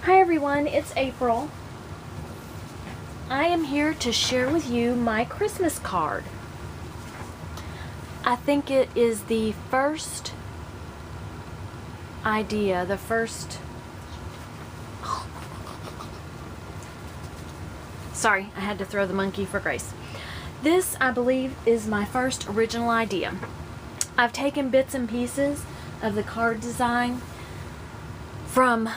Hi everyone, it's April. I am here to share with you my Christmas card. I think it is the first idea, Sorry, I had to throw the monkey for grace. This, I believe, is my first original idea. I've taken bits and pieces of the card design from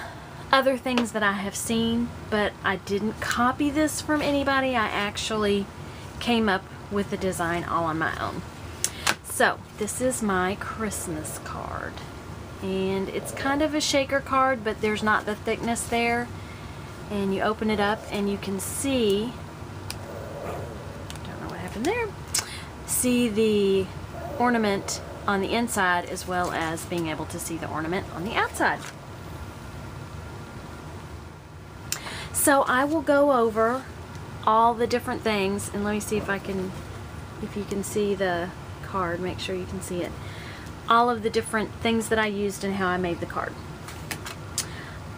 other things that I have seen, but I didn't copy this from anybody. I actually came up with the design all on my own. So this is my Christmas card, and it's kind of a shaker card, but there's not the thickness there. And you open it up and you can see, don't know what happened there, see the ornament on the inside as well as being able to see the ornament on the outside. So I will go over all the different things, and let me see if you can see the card, make sure you can see it. All of the different things that I used and how I made the card.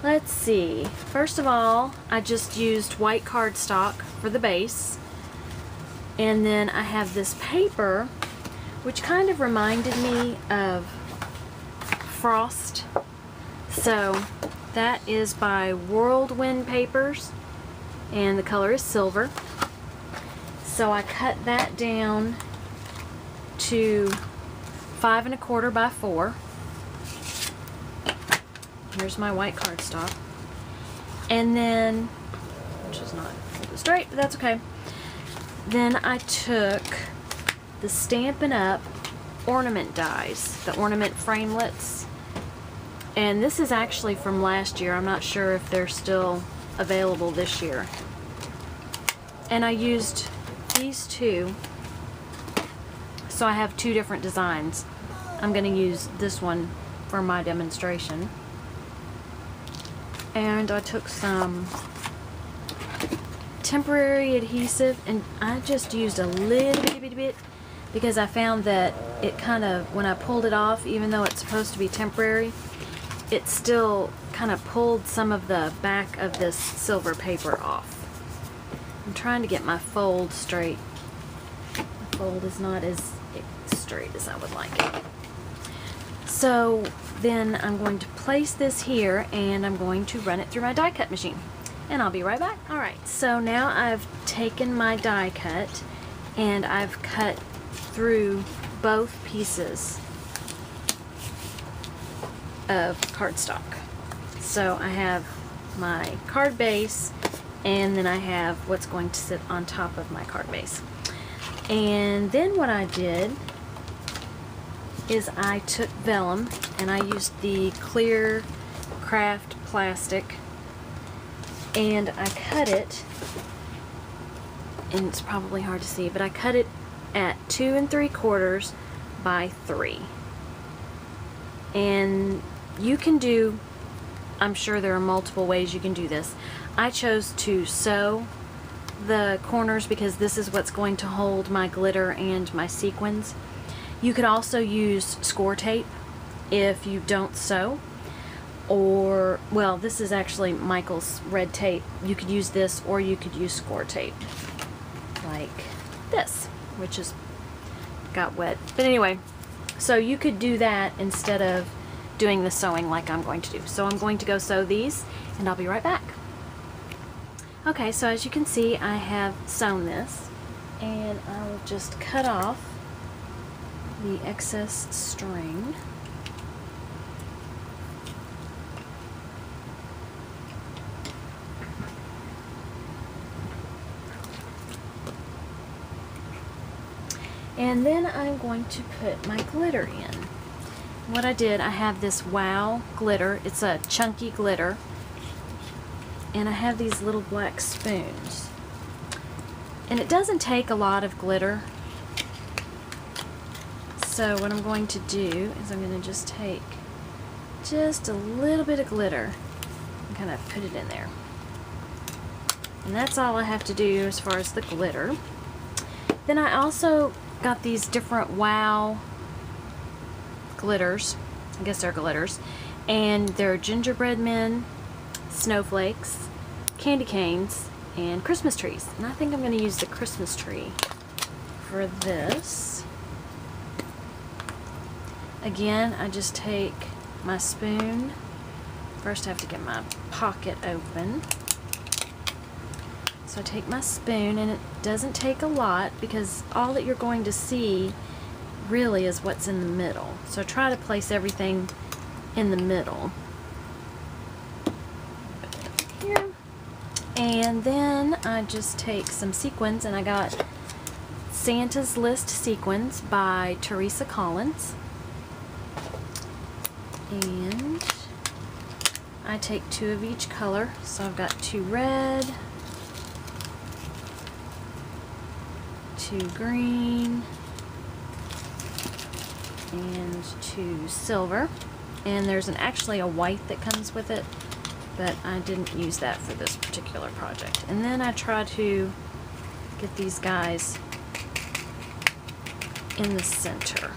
Let's see. First of all, I just used white cardstock for the base. And then I have this paper, which kind of reminded me of frost. So that is by Whirlwind Papers, and the color is silver. So I cut that down to 5 1/4 by 4. Here's my white cardstock. And then, which is not straight, but that's okay. Then I took the Stampin' Up ornament dies, the ornament framelets. And this is actually from last year. I'm not sure if they're still available this year. And I used these two. So I have two different designs. I'm going to use this one for my demonstration. And I took some temporary adhesive, and I just used a little bitty bit because I found that it kind of, when I pulled it off, even though it's supposed to be temporary, it still kind of pulled some of the back of this silver paper off. I'm trying to get my fold straight. The fold is not as straight as I would like it. So then I'm going to place this here, and I'm going to run it through my die cut machine, and I'll be right back. Alright, so now I've taken my die cut and I've cut through both pieces of cardstock. So I have my card base, and then I have what's going to sit on top of my card base. And then what I did is I took vellum, and I used the clear craft plastic, and I cut it, and it's probably hard to see, but I cut it at 2 3/4 by 3. And you can do, I'm sure there are multiple ways you can do this. I chose to sew the corners because this is what's going to hold my glitter and my sequins. You could also use score tape if you don't sew, or, well, this is actually Michael's red tape. You could use this, or you could use score tape like this, which is got wet. But anyway, so you could do that instead of doing the sewing like I'm going to do. So I'm going to go sew these, and I'll be right back. Okay, so as you can see, I have sewn this, and I'll just cut off the excess string. And then I'm going to put my glitter in. What I did, I have this Wow glitter. It's a chunky glitter. And I have these little black spoons. And it doesn't take a lot of glitter. So what I'm going to do is I'm going to just take just a little bit of glitter and kind of put it in there. And that's all I have to do as far as the glitter. Then I also got these different Wow glitters. I guess they're glitters. And they're gingerbread men, snowflakes, candy canes, and Christmas trees. And I think I'm going to use the Christmas tree for this. Again, I just take my spoon. First I have to get my pocket open. So I take my spoon, and it doesn't take a lot because all that you're going to see really is what's in the middle. So try to place everything in the middle. Here. And then I just take some sequins, and I got Santa's List sequins by Teresa Collins. And I take 2 of each color. So I've got 2 red, 2 green, and 2 silver. And there's actually a white that comes with it, but I didn't use that for this particular project. And then I try to get these guys in the center.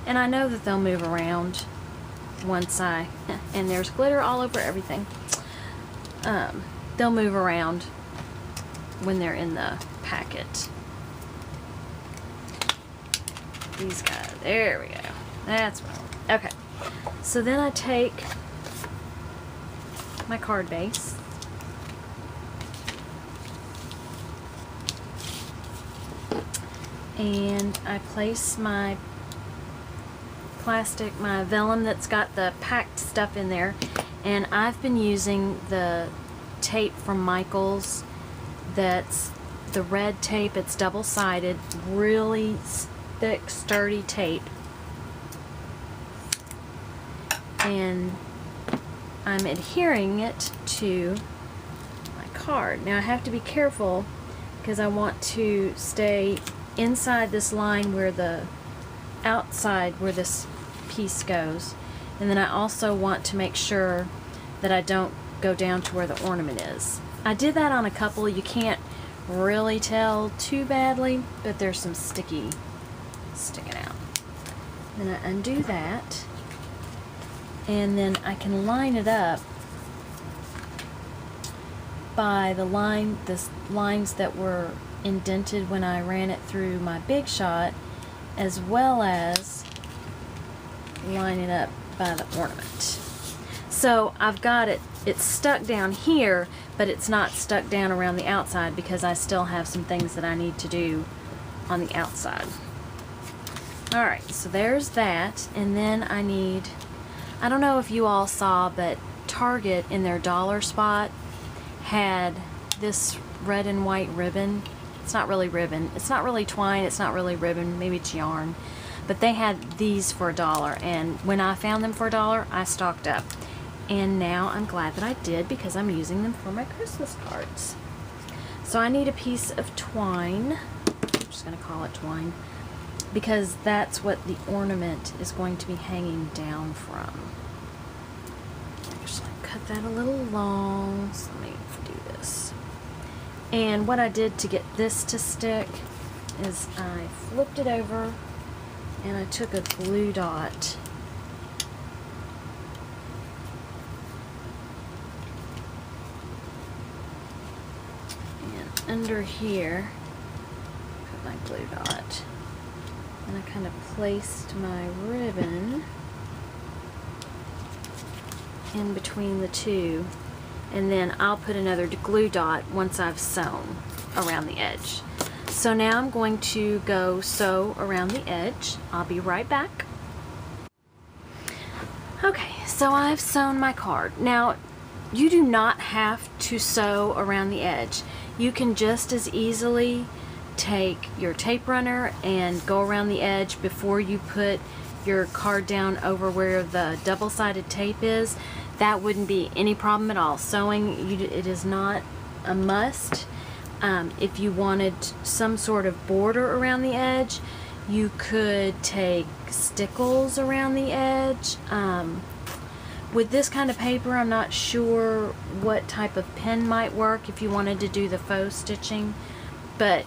And I know that they'll move around once and there's glitter all over everything. They'll move around when they're in the packet. These guys, there we go. That's what I want. Okay, so then I take my card base, and I place my plastic, my vellum that's got the packed stuff in there, and I've been using the tape from Michaels. That's the red tape. It's double-sided, really thick, sturdy tape, and I'm adhering it to my card. Now I have to be careful because I want to stay inside this line where the outside where this piece goes, and then I also want to make sure that I don't go down to where the ornament is. I did that on a couple. You can't really tell too badly, but there's some sticking out. Then I undo that, and then I can line it up by the lines that were indented when I ran it through my Big Shot, as well as line it up by the ornament. So I've got it's stuck down here, but it's not stuck down around the outside because I still have some things that I need to do on the outside. Alright, so there's that, and then I don't know if you all saw, but Target in their dollar spot had this red and white ribbon. It's not really ribbon, it's not really twine, it's not really ribbon, maybe it's yarn, but they had these for $1, and when I found them for $1, I stocked up, and now I'm glad that I did because I'm using them for my Christmas cards. So I need a piece of twine. I'm just going to call it twine because that's what the ornament is going to be hanging down from. I'm just going to cut that a little long, so let me do this. And what I did to get this to stick is I flipped it over and I took a glue dot and under here put my glue dot, and I kind of placed my ribbon in between the two, and then I'll put another glue dot once I've sewn around the edge. So now I'm going to go sew around the edge. I'll be right back. Okay, so I've sewn my card. Now, you do not have to sew around the edge. You can just as easily take your tape runner and go around the edge before you put your card down over where the double-sided tape is. That wouldn't be any problem at all. Sewing, it is not a must. If you wanted some sort of border around the edge, you could take stickles around the edge. With this kind of paper, I'm not sure what type of pen might work if you wanted to do the faux stitching, but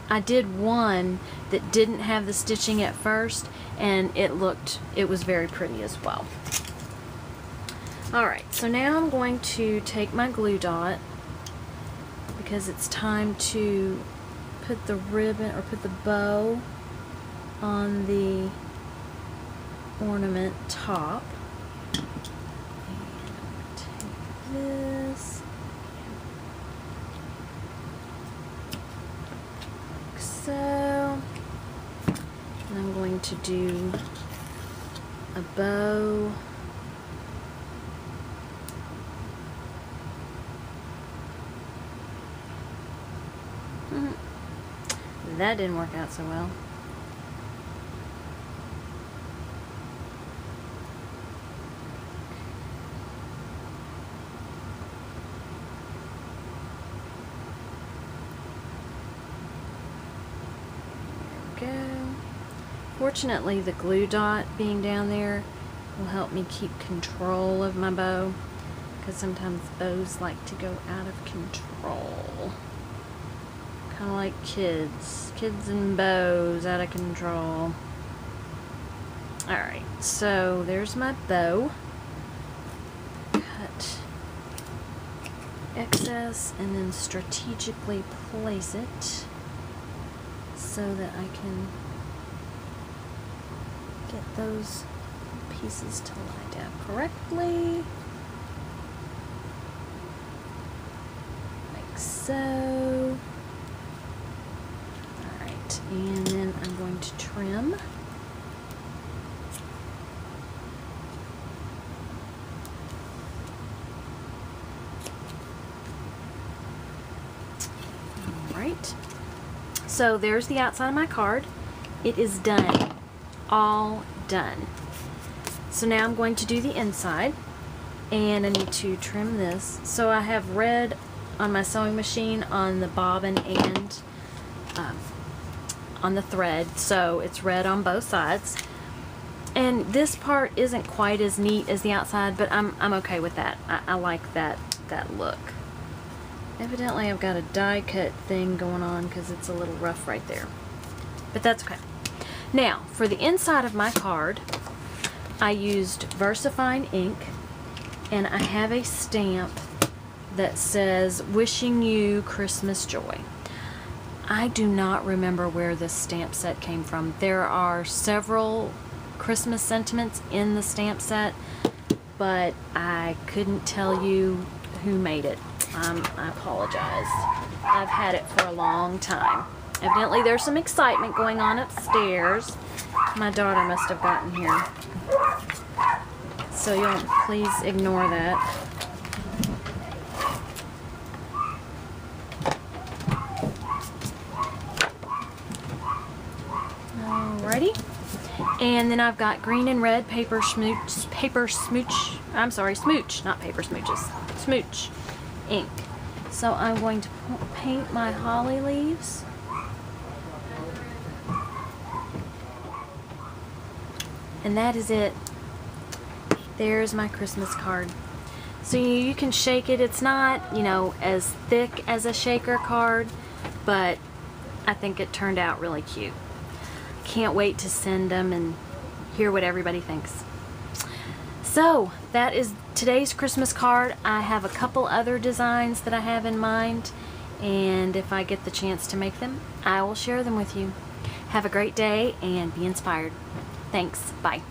I did one that didn't have the stitching at first, and it was very pretty as well. Alright, so now I'm going to take my glue dot because it's time to put the ribbon or put the bow on the ornament top. And I'm going to take this like so. And I'm going to do a bow. That didn't work out so well. There we go. Fortunately, the glue dot being down there will help me keep control of my bow, because sometimes bows like to go out of control. Kind of like kids and bows out of control. Alright, so there's my bow. Cut excess and then strategically place it so that I can get those pieces to lie down correctly. Like so. And then I'm going to trim. Alright. So there's the outside of my card. It is done. All done. So now I'm going to do the inside. And I need to trim this. So I have red on my sewing machine on the bobbin and on the thread, so it's red on both sides. And this part isn't quite as neat as the outside, but I'm okay with that. I like that look. Evidently I've got a die cut thing going on because it's a little rough right there, but that's okay. Now for the inside of my card, I used VersaFine ink, and I have a stamp that says "Wishing you Christmas joy." I do not remember where this stamp set came from. There are several Christmas sentiments in the stamp set, but I couldn't tell you who made it. I apologize. I've had it for a long time. Evidently there's some excitement going on upstairs. My daughter must have gotten here. So you'll please ignore that. Alrighty, and then I've got green and red smooch, not paper smooches, smooch ink. So I'm going to paint my holly leaves. And that is it. There's my Christmas card. So you can shake it. It's not, you know, as thick as a shaker card, but I think it turned out really cute. Can't wait to send them and hear what everybody thinks. So that is today's Christmas card. I have a couple other designs that I have in mind, and if I get the chance to make them, I will share them with you. Have a great day and be inspired. Thanks. Bye.